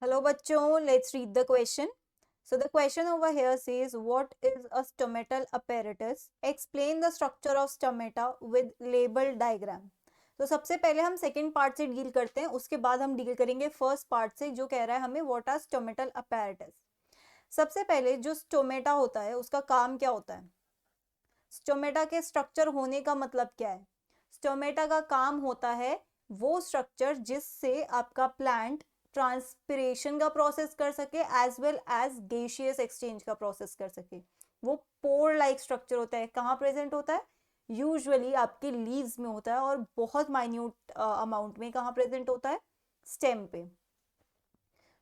Hello bachcho, let's read the question. So the question over here says, what is a stomatal apparatus? Explain the structure of stomata with label diagram. तो सबसे पहले हम second part से deal करते हैं, उसके बाद हम डील करेंगे फर्स्ट पार्ट से जो कह रहा है हमें व्हाट आर स्टोमेटल apparatus. सबसे पहले जो स्टोमेटा होता है उसका काम क्या होता है? स्टोमेटा के स्ट्रक्चर होने का मतलब क्या है? स्टोमेटा का काम होता है वो स्ट्रक्चर जिससे आपका प्लांट ट्रांसपिरेशन का प्रोसेस कर सके as well as gaseous exchange का प्रोसेस कर सके. वो पोर लाइक स्ट्रक्चर होता है. कहाँ प्रेजेंट होता है? यूजुअली आपके लीव्स में होता है और बहुत माइन्यूट अमाउंट में कहाँ प्रेजेंट होता है? स्टेम पे.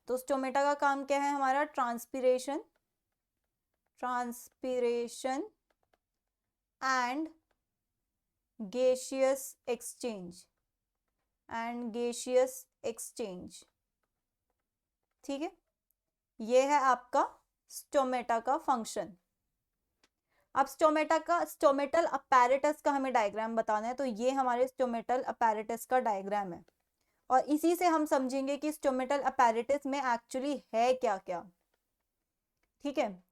तो स्टोमेटा का काम क्या है हमारा? Transpiration and gaseous exchange. ठीक है, ये है आपका स्टोमेटा का फंक्शन. अब स्टोमेटल अपैरेटस का हमें डायग्राम बताना है, तो ये हमारे स्टोमेटल अपैरेटस का डायग्राम है और इसी से हम समझेंगे कि स्टोमेटल अपैरेटस में एक्चुअली है क्या क्या. ठीक है,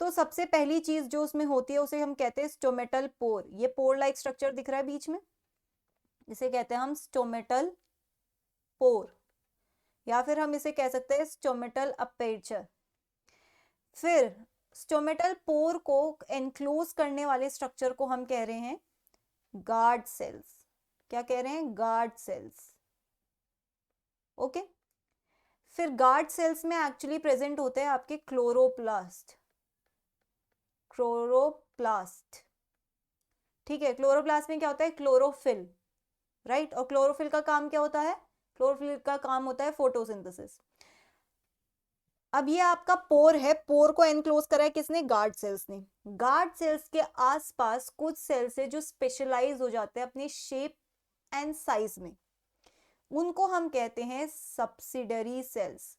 तो सबसे पहली चीज जो उसमें होती है उसे हम कहते हैं स्टोमेटल पोर. ये पोर लाइक स्ट्रक्चर दिख रहा है बीच में, इसे कहते हैं हम स्टोमेटल पोर, या फिर हम इसे कह सकते हैं स्टोमेटल अपर्चर. फिर स्टोमेटल पोर को एनक्लोज करने वाले स्ट्रक्चर को हम कह रहे हैं गार्ड सेल्स. क्या कह रहे हैं? Guard cells. ओके. फिर गार्ड सेल्स में एक्चुअली प्रेजेंट होते हैं आपके क्लोरोप्लास्ट. ठीक है, क्लोरोप्लास्ट में क्या होता है? क्लोरोफिल. राइट, और क्लोरोफिल का काम क्या होता है? क्लोरोफिल का काम होता है फोटोसिंथेसिस. अब ये आपका पोर है, पोर को एनक्लोज करा है किसने? गार्ड सेल्स ने. गार्ड सेल्स के आसपास कुछ सेल्स है जो स्पेशलाइज हो जाते हैं अपनी शेप एंड साइज में, उनको हम कहते हैं सब्सिडरी सेल्स.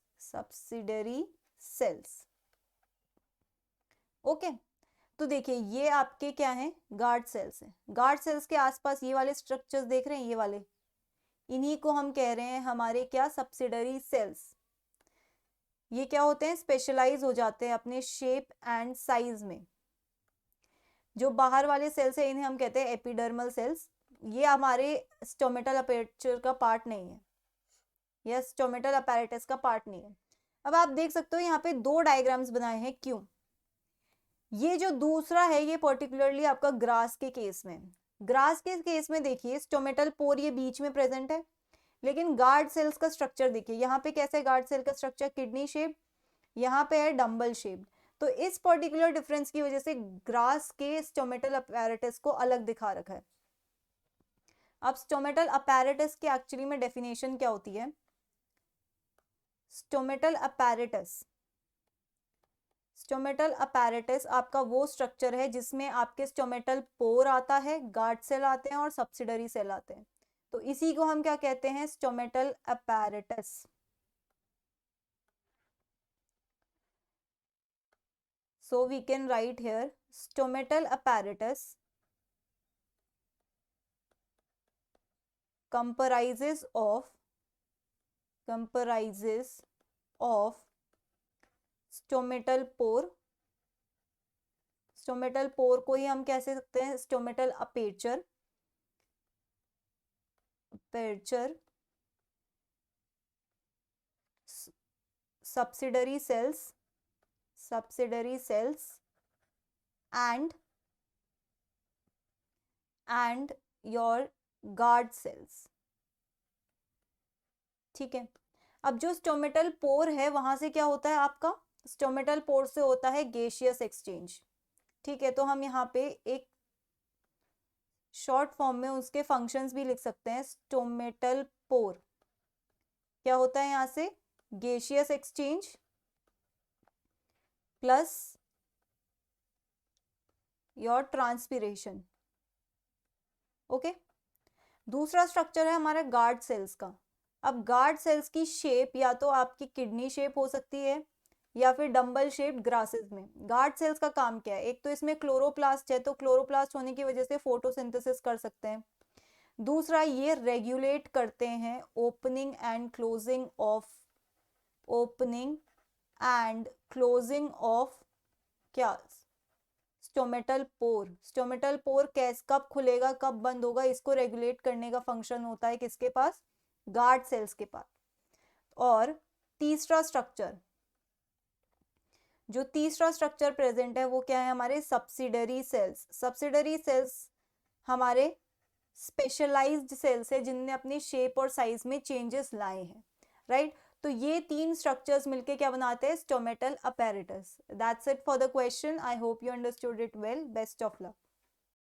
ओके, तो देखिए ये आपके क्या हैं? गार्ड सेल्स हैं. गार्ड सेल्स के आसपास ये वाले स्ट्रक्चर्स देख रहे हैं, ये वाले, इन्हीं को हम कह रहे हैं हमारे क्या? Subsidiary cells. ये क्या होते हैं? स्पेशलाइज हो जाते हैं अपने शेप एंड साइज में. जो बाहर वाले सेल्स है इन्हें हम कहते हैं एपिडर्मल सेल्स. ये हमारे स्टोमेटल अपर्चर का पार्ट नहीं है, या स्टोमेटल अपैरेटस का पार्ट नहीं है. अब आप देख सकते हो यहाँ पे दो डायग्राम्स बनाए हैं. क्यों? ये जो दूसरा है ये पर्टिकुलरली आपका ग्रास के केस में. ग्रास के केस में देखिए स्टोमेटल पोर ये बीच में प्रेजेंट है, लेकिन गार्ड सेल्स का स्ट्रक्चर देखिए यहाँ पे कैसा है? गार्ड सेल का स्ट्रक्चर किडनी शेप, यहाँ पे है डम्बल शेप. तो इस पर्टिकुलर डिफरेंस की वजह से ग्रास के स्टोमेटल अपैरेटस को अलग दिखा रखा है. अब स्टोमेटल अपैरेटस की एक्चुअली में डेफिनेशन क्या होती है? स्टोमेटल अपैरेटस आपका वो स्ट्रक्चर है जिसमें आपके स्टोमेटल पोर आता है, गार्ड सेल आते हैं और सब्सिडरी सेल आते हैं. तो इसी को हम क्या कहते हैं? Stomatal apparatus. So we can write here stomatal apparatus comprises of stomatal pore. Stomatal pore को ही हम कह सकते हैं stomatal aperture, subsidiary cells and your guard cells. ठीक है, अब जो स्टोमेटल पोर है वहां से क्या होता है आपका? स्टोमेटल पोर से होता है गैसियस एक्सचेंज. ठीक है, तो हम यहाँ पे एक शॉर्ट फॉर्म में उसके फंक्शंस भी लिख सकते हैं. स्टोमेटल पोर क्या होता है? यहाँ से gaseous exchange plus your transpiration. Okay, दूसरा स्ट्रक्चर है हमारा गार्ड सेल्स का. अब गार्ड सेल्स की शेप या तो आपकी किडनी शेप हो सकती है या फिर डम्बल शेप ग्रासेस में. गार्ड सेल्स का काम क्या है? एक तो इसमें क्लोरोप्लास्ट है, तो क्लोरोप्लास्ट होने की वजह से फोटोसिंथेसिस कर सकते हैं. दूसरा ये रेगुलेट करते हैं opening and closing of opening and closing of क्या, स्टोमेटल पोर। स्टोमेटल पोर कब खुलेगा कब बंद होगा, इसको रेगुलेट करने का फंक्शन होता है किसके पास, गार्ड सेल्स के पास। और तीसरा स्ट्रक्चर, जो तीसरा स्ट्रक्चर प्रेजेंट है वो क्या है, हमारे सब्सिडरी सेल्स। सब्सिडरी सेल्स हमारे स्पेशलाइज्ड सेल्स है जिनने अपनी शेप और साइज में चेंजेस लाए हैं, राइट। तो ये तीन स्ट्रक्चर्स मिलके क्या बनाते हैं, stomatal apparatus. That's it for the question. I hope you understood it well. Best of luck.